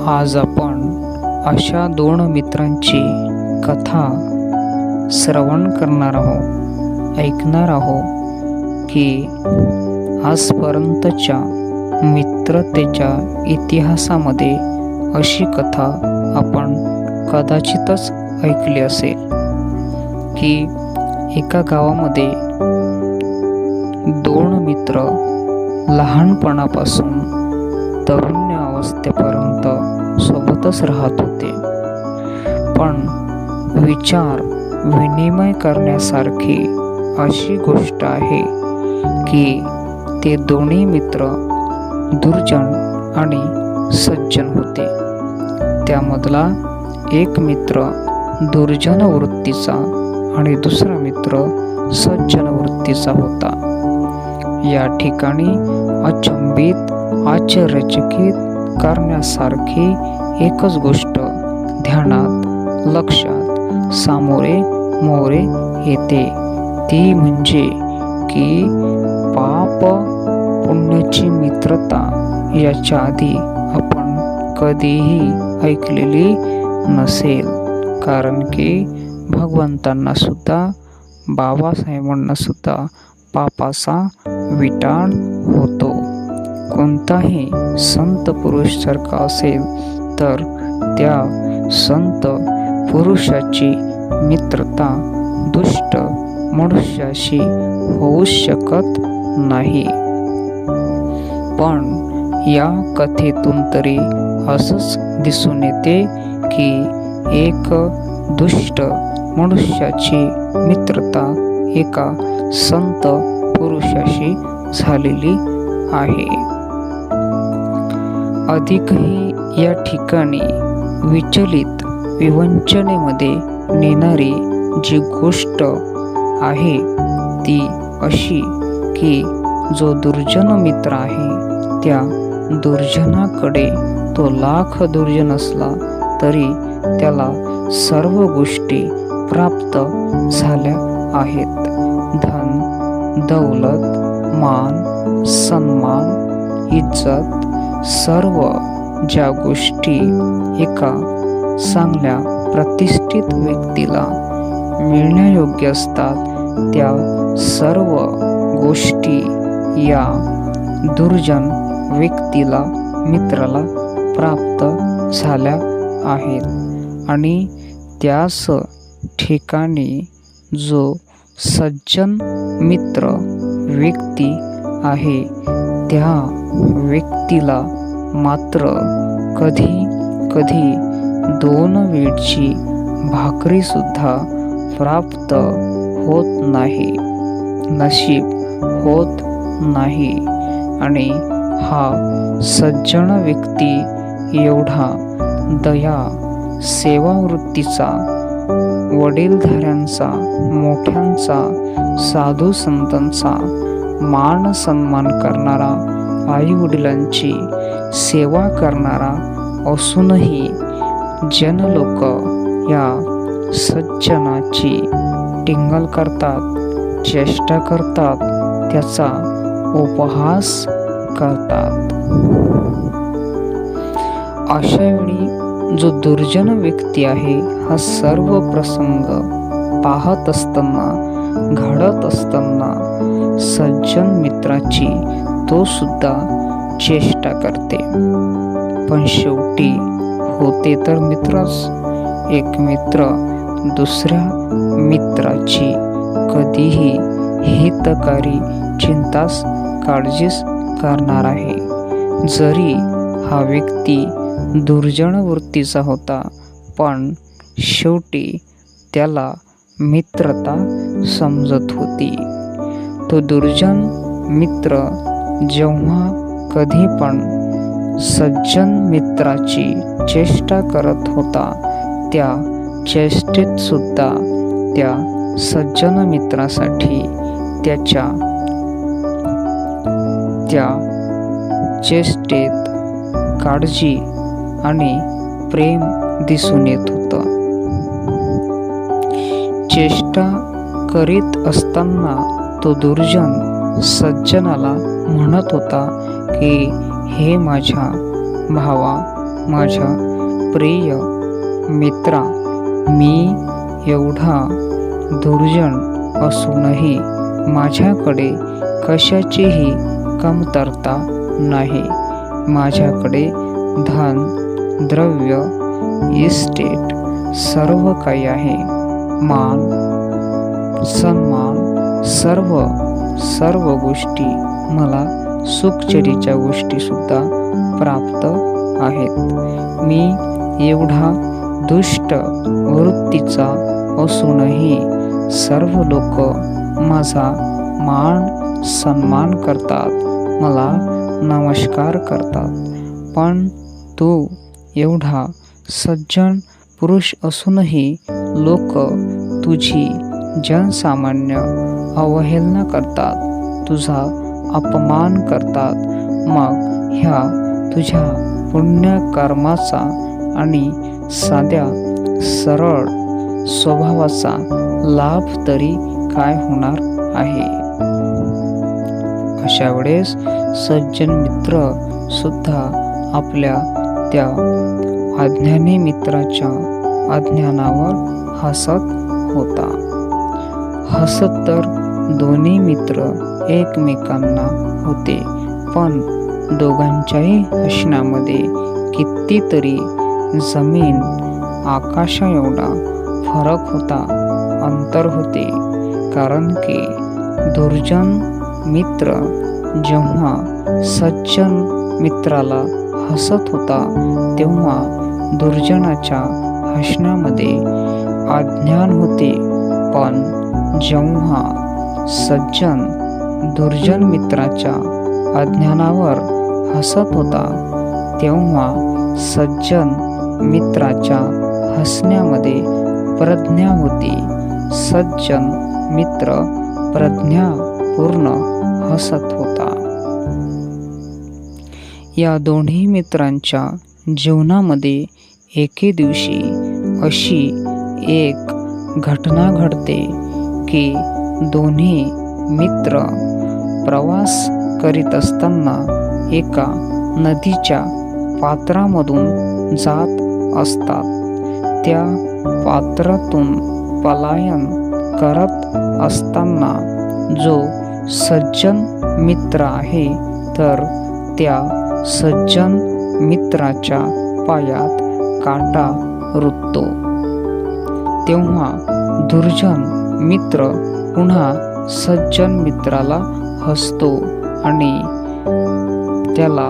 आज आपण अशा दोन मित्रांची कथा श्रवण करणार आहोत, ऐकणार आहोत की आजपर्यंतच्या मित्रतेच्या इतिहासामध्ये अशी कथा आपण कदाचितच ऐकली असेल की एका गावामध्ये दोन मित्र लहानपणापासून तरुण अवस्थेपर्यंत सोबतच राहत होते, पण विचार विनिमय करण्यासारखी अशी गोष्ट आहे की ते दोन्ही मित्र दुर्जन आणि सज्जन होते. त्यामधला एक मित्र दुर्जन वृत्तीचा आणि दुसरा मित्र सज्जन वृत्तीचा होता. या ठिकाणी अचंबित आश्चर्यचकित करण्यासारखी एकच गोष्ट ध्यानात लक्षात सामोरे मोरे येते, ती म्हणजे की पाप पुण्याची मित्रता याच्या आधी आपण कधीही ऐकलेली नसेल. कारण की भगवंतांना सुद्धा बाबासाहेबांना सुद्धा पापाचा विटाळ होतो. कोणताही संत पुरुष जर का असेल तर त्या संत पुरुषाची मित्रता दुष्ट मनुष्याशी होऊ शकत नाही. पण या कथेतून तरी असंच दिसून येते की एक दुष्ट मनुष्याची मित्रता एका संत पुरुषाशी झालेली आहे. अधिकही या ठिकाणी विचलित विवंचनेमध्ये नेणारी जी गोष्ट आहे ती अशी की जो दुर्जन मित्र आहे त्या दुर्जनाकडे तो लाख दुर्जन असला तरी त्याला सर्व गोष्टी प्राप्त झाल्या आहेत. धन दौलत मान सन्मान इज्जत सर्व ज्या गोष्टी एका चांगल्या प्रतिष्ठित व्यक्तीला मिळण्यायोग्य असतात त्या सर्व गोष्टी या दुर्जन व्यक्तीला मित्राला प्राप्त झाल्या आहेत. आणि त्याच ठिकाणी जो सज्जन मित्र व्यक्ती आहे त्या व्यक्तीला मात्र कधी कधी 2 वेळची भाकरी सुद्धा प्राप्त होत नाही, नशीब होत नाही. आणि हा सज्जन व्यक्ती एवढा दया सेवावृत्तीचा वडीलधाऱ्यांचा मोठ्यांचा साधू संतांचा मान सन्मान करणारा आई वडिलांची सेवा करणारा असूनही जन लोक या सज्जनाची टिंगल करतात, चेष्टा करतात, त्याचा उपहास करतात. अशा वेळी जो दुर्जन व्यक्ती आहे हा सर्व प्रसंग पाहत असताना घडत असताना सज्जन मित्राची तो सुद्धा चेष्टा करते. पण शेवटी होते तर मित्रच. एक मित्र दुसऱ्या मित्राची कधीही हितकारी चिंताच काळजीच करणार आहे. जरी हा व्यक्ती दुर्जन वृत्तीचा होता पण शेवटी त्याला मित्रता समजत होती. तो दुर्जन मित्र जेव्हा कधी पण सज्जन मित्राची चेष्टा करत होता त्या चेष्टेत सुद्धा त्या सज्जन मित्रासाठी त्याच्या त्या चेष्टेत काळजी आणि प्रेम दिसून येत होतं. चेष्टा करीत असताना तो दुर्जन सज्जनाला म्हणत होता की हे माझ्या भावा माझ्या प्रिय मित्रा, मी एवढा दुर्जन असूनही माझ्याकडे कशाचीही कमतरता नाही. माझ्याकडे धन, द्रव्य, इस्टेट सर्व काही आहे. मान, सन्मान, सर्व गोष्टी, मला सुखचरीच्या गोष्टी सुद्धा प्राप्त आहेत. मी एवढा दुष्ट वृत्तीचा असूनही सर्व लोक माझा मान सन्मान करतात, मला नमस्कार करतात. पण तू एवढा सज्जन पुरुष असूनही लोक तुझी जनसामान्य अवहेलना करतात, तुझा अपमान करतात. मग ह्या तुझ्या पुण्यकर्माचा आणि साध्या सरळ स्वभावाचा लाभ तरी काय होणार आहे? अशा वेळेस सज्जन मित्र सुद्धा आपल्या त्या अज्ञानी मित्राच्या अज्ञानावर हसत होता. हसत तर दोन्ही मित्र एकमेकांना होते, पण दोघांच्याही हसण्यामध्ये कितीतरी जमीन आकाशा एवढा फरक होता, अंतर होते. कारण की दुर्जन मित्र जेव्हा सज्जन मित्राला हसत होता, तेव्हा दुर्जनाच्या हसण्यामध्ये अज्ञान होते. पण जेव्हा सज्जन दुर्जन मित्राच्या अज्ञानावर हसत होता, तेव्हा सज्जन मित्राच्या हसण्यामध्ये प्रज्ञा होती. सज्जन मित्र प्रज्ञापूर्ण हसत होता. या दोन्ही मित्रांच्या जीवनामध्ये एके दिवशी अशी एक घटना घडते की दोन्ही मित्र प्रवास करीत असताना एका नदीच्या पात्रामधून जात असतात. त्या पात्रातून पलायन करत असताना जो सज्जन मित्र आहे, तर त्या सज्जन मित्राच्या पायात काटा रुततो. तेव्हा दुर्जन मित्र पुन्हा सज्जन मित्राला हसतो आणि त्याला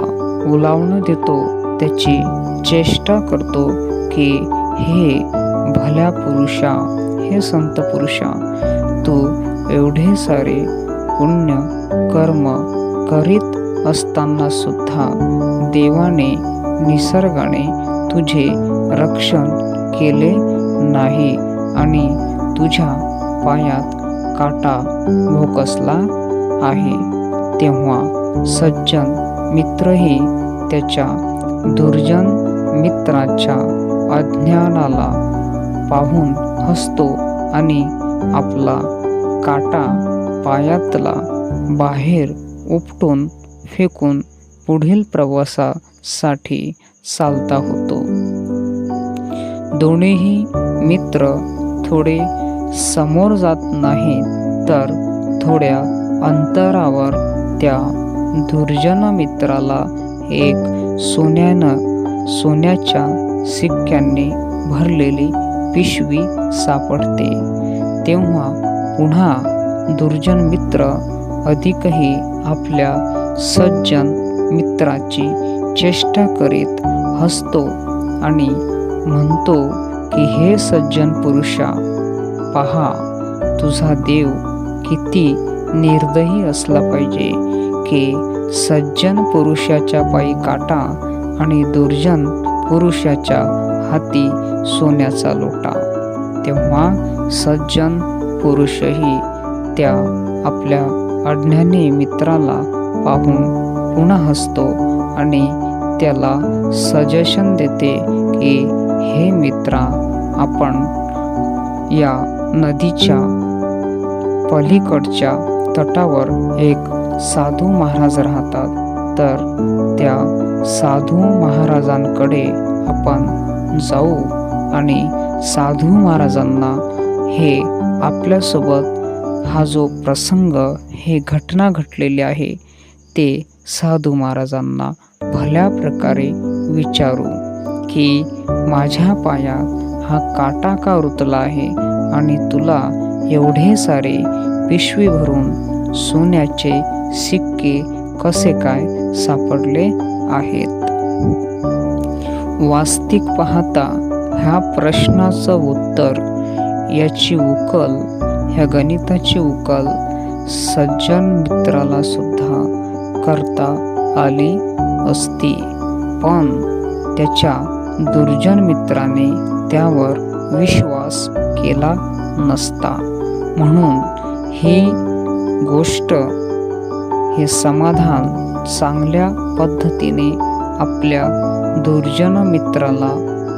उलावणं देतो, त्याची चेष्टा करतो की हे भल्या पुरुषा, हे संत पुरुषा, तू एवढे सारे पुण्य कर्म करीत असताना सुद्धा देवाने, निसर्गाने तुझे रक्षण केले नाही आणि तुझ्या पायात काटा भोकसला आहे. तेव्हा सज्जन मित्रही त्याच्या दुर्जन मित्राच्या अज्ञानाला पाहून हसतो आणि आपला काटा पायातला बाहेर उपटून फेकून पुढील प्रवासासाठी चालता होतो. दोन्हीही मित्र थोडे समोर जात नाहीत, तर थोड्या अंतरावर त्या दुर्जन मित्राला एक सोन्याच्या सिक्क्यांनी भरलेली पिशवी सापडते. तेव्हा पुन्हा दुर्जन मित्र अधिकही आपल्या सज्जन मित्राची चेष्टा करीत हसतो आणि म्हणतो की हे सज्जन पुरुषा, पहा, तुझा देव किती निर्दयी असला पाहिजे की सज्जन पुरुषाच्या पायी काटा आणि दुर्जन पुरुषाच्या हाती सोन्याचा लोटा. तेव्हा सज्जन पुरुषही त्या आपल्या अज्ञानी मित्राला पाहून पुन्हा हसतो आणि त्याला सजेशन देते की हे मित्रा, आपण या नदीच्या पलीकडच्या तटावर एक साधू महाराज राहतात. तर त्या साधू महाराजांकडे आपण जाऊ आणि साधू महाराजांना हे आपल्यासोबत हा जो प्रसंग, हे घटना घडलेली आहे, ते साधू महाराजांना भल्या प्रकारे विचारू की माझ्या पायात हा काटा का रुतला आहे आणि तुला एवढे सारे पिशवी भरून सोन्याचे सिक्के कसे काय सापडले आहेत. वास्तविक पाहता ह्या प्रश्नाचं उत्तर, याची उकल, ह्या गणिताची उकल सज्जन मित्राला सुद्धा करता आली असती, पण त्याच्या दुर्जन मित्राने त्यावर विश्वास केला नसता. म्हणून ही गोष्ट, हे समाधान चांगल्या पद्धतीने आपल्या दुर्जन मित्राला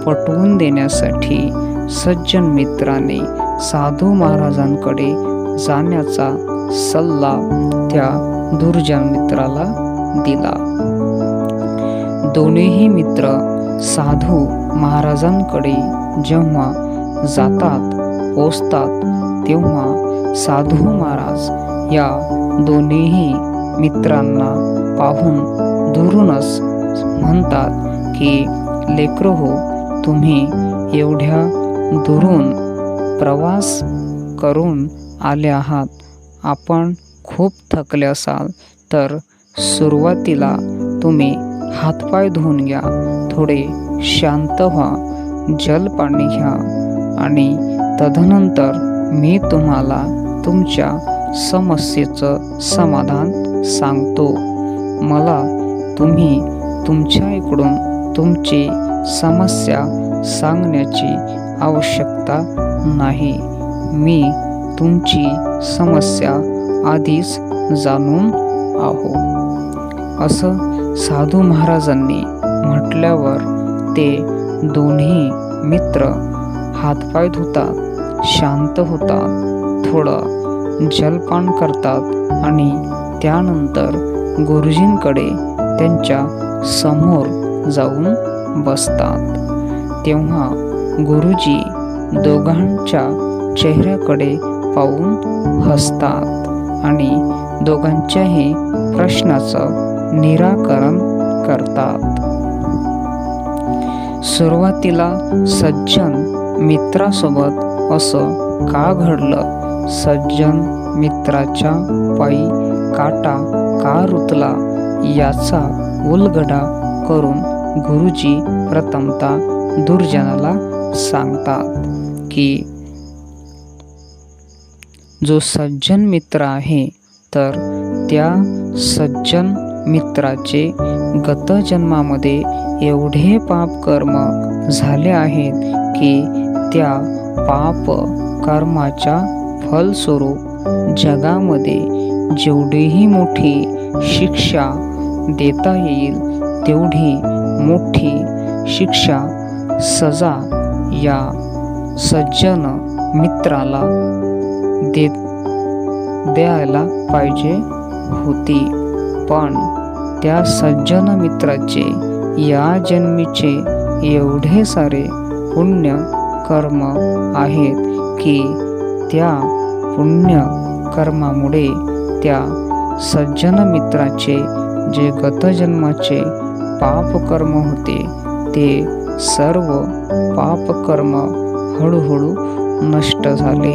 पटवून देण्यासाठी सज्जन मित्राने साधू महाराजांकडे जाण्याचा सल्ला त्या दुर्जन मित्राला दिला. दोन्हीही मित्र साधू महाराजांकडे जेव्हा जातात, पोचतात, तेव्हा साधू महाराज या दोन्हीही मित्रांना पाहून दुरूनच म्हणतात की लेकरो हो, तुम्ही एवढ्या दुरून प्रवास करून आले आहात, आपण खूप थकले असाल तर सुरुवातीला तुम्ही हातपाय धुवून घ्या, थोडे शांत व्हा, जलपाणी घ्या आणि तदनंतर मी तुम्हाला तुमच्या समस्येचं समाधान सांगतो. मला तुम्ही तुमच्या इकडून तुमची समस्या सांगण्याची आवश्यकता नाही, मी तुमची समस्या आधीच जाणून आहो. असं साधू महाराजांनी म्हटल्यावर ते दोन्ही मित्र हातपाय धुतात, शांत होतात, थोडं जलपान करतात आणि त्यानंतर गुरुजींकडे त्यांच्या समोर जाऊन बसतात. तेव्हा गुरुजी दोघांच्या चेहऱ्याकडे पाहून हसतात आणि दोघांच्याही प्रश्नाचं निराकरण करतात. सुरुवातीला सज्जन मित्रासोबत असं का घडलं, सज्जन मित्राच्या पायी काटा का रुतला, याचा उलगडा करून गुरुजी प्रथमतः दुर्जनाला सांगतात की जो सज्जन मित्र आहे, तर त्या सज्जन मित्राचे गत जन्मामध्ये एवढे पाप कर्म झाले आहेत की त्या पाप कर्माच्या फलस्वरूप जगामध्ये जेवढीही मोठी शिक्षा देता येईल तेवढी मोठी शिक्षा, सजा या सज्जन मित्राला द्यायला पाहिजे होती. पण त्या सज्जन मित्राचे या जन्मीचे एवढे सारे पुण्य कर्म आहेत की त्या पुण्य कर्मामुळे त्या सज्जन मित्राचे जे गतजन्माचे पापकर्म होते, ते सर्व पापकर्म हळूहळू नष्ट झाले.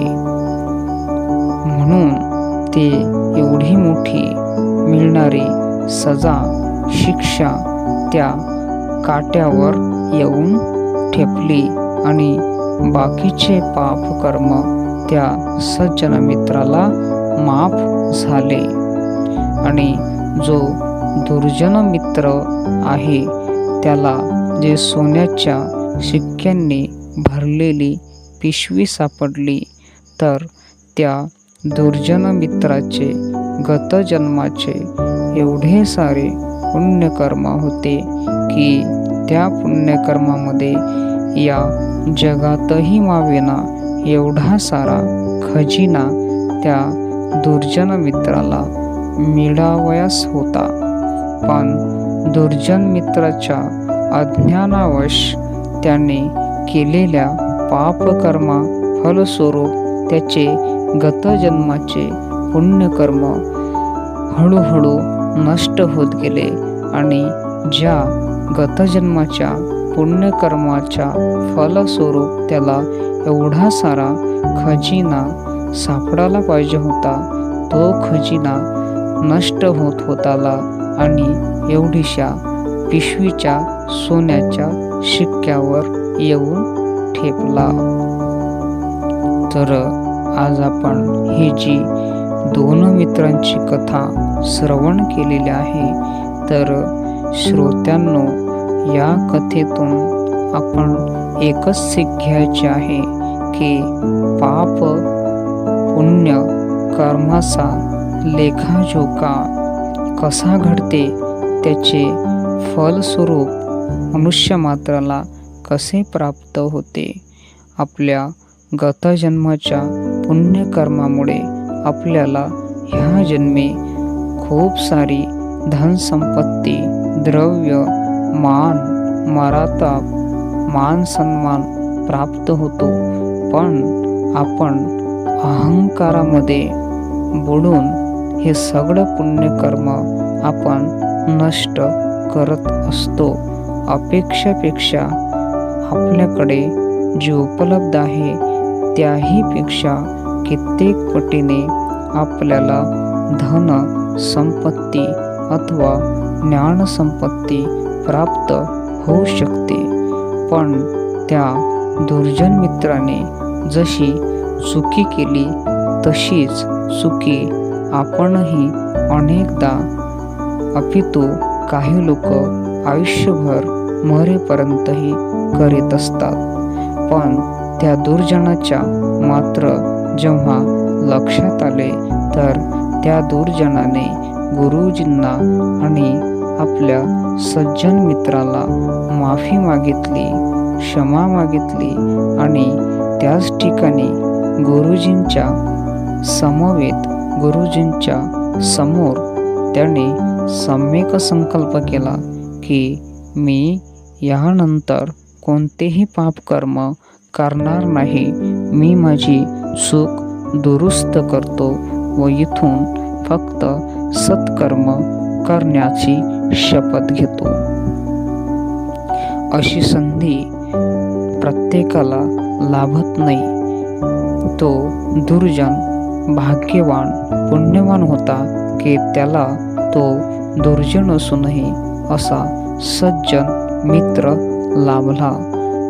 म्हणून ते एवढी मोठी मिळणारी सजा, शिक्षा त्या काट्यावर येऊन ठेपली आणि बाकीचे पापकर्म त्या सज्जन मित्राला माफ झाले. आणि जो दुर्जन मित्र आहे त्याला जे सोन्याच्या सिक्क्यांनी भरलेली पिशवी सापडली, तर त्या दुर्जन मित्राचे गतजन्माचे एवढे सारे पुण्यकर्म होते की त्या पुण्यकर्मामध्ये या जगातही मावेना एवढा सारा खजिना त्या दुर्जन मित्राला मिळावयास होता. पण दुर्जन मित्राच्या अज्ञानावश त्याने केलेल्या पापकर्मा फलस्वरूप त्याचे गतजन्माचे पुण्यकर्म हळूहळू नष्ट होत गेले आणि ज्या गतजन्माच्या पुण्यकर्माच्या फलस्वरूप त्याला एवढा सारा खजिना सापडायला पाहिजे होता, तो खजिना नष्ट होत होताला आणि एवढीशा पिशवीच्या सोन्याच्या शिक्क्यावर येऊन ठेपला. तर आज आपण ही जी 2 मित्रांची कथा श्रवण केलेली आहे, तर श्रोत्यांनो, या कथेतून आपण एकच सीख घ्यायची आहे की पाप पुण्य कर्माचा लेखाजोखा कसा घडते, त्याचे फलस्वरूप मनुष्यमात्राला कसे प्राप्त होते. आपल्या गतजन्माच्या पुण्यकर्मामुळे आपल्याला ह्या जन्मी खूप सारी धनसंपत्ती, द्रव्य, मान, मराताप, मान सन्मान प्राप्त होतो. पण आपण अहंकारामध्ये बुडून हे सगळं पुण्यकर्म आपण नष्ट करत असतो. अपेक्षापेक्षा आपल्याकडे जे उपलब्ध आहे त्याहीपेक्षा कित्येक पटीने आपल्याला धन संपत्ती अथवा ज्ञानसंपत्ती प्राप्त होऊ शकते. पण त्या दुर्जन मित्राने जशी चुकी केली तशीच चुकी आपणही अनेकदा, अपितू काही लोक आयुष्यभर मरेपर्यंतही करीत असतात. पण त्या दुर्जनाच्या मात्र जेव्हा लक्षात आले तर त्या दुर्जनाने गुरुजींना आणि आपल्या सज्जन मित्राला माफी मागितली, क्षमा मागितली आणि त्याच ठिकाणी गुरुजींच्या समवेत, गुरुजींच्या समोर त्याने सम्यक संकल्प केला की मी यानंतर कोणतेही पापकर्म करणार नाही. मी माझी चूक दुरुस्त करतो व इथून फक्त सत्कर्म करण्याची शपथ घेतो. अशी संधी प्रत्येकाला लाभत नाही. तो दुर्जन भाग्यवान, पुण्यवान होता की त्याला तो दुर्जन असूनही असा सज्जन मित्र लाभला.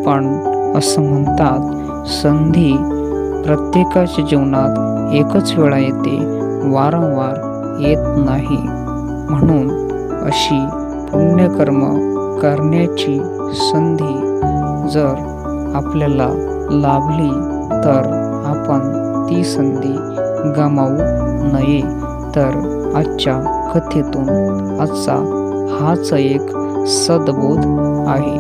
पण असं म्हणतात, संधी प्रत्येकाच्या जीवनात एकच वेळा येते, वारंवार येत नाही. म्हणून अशी पुण्यकर्म करण्याची संधी जर आपल्याला लाभली तर आपण ती संधी गमावू नये. तर आजच्या कथेतून आजचा हाच एक सद्बोध आहे.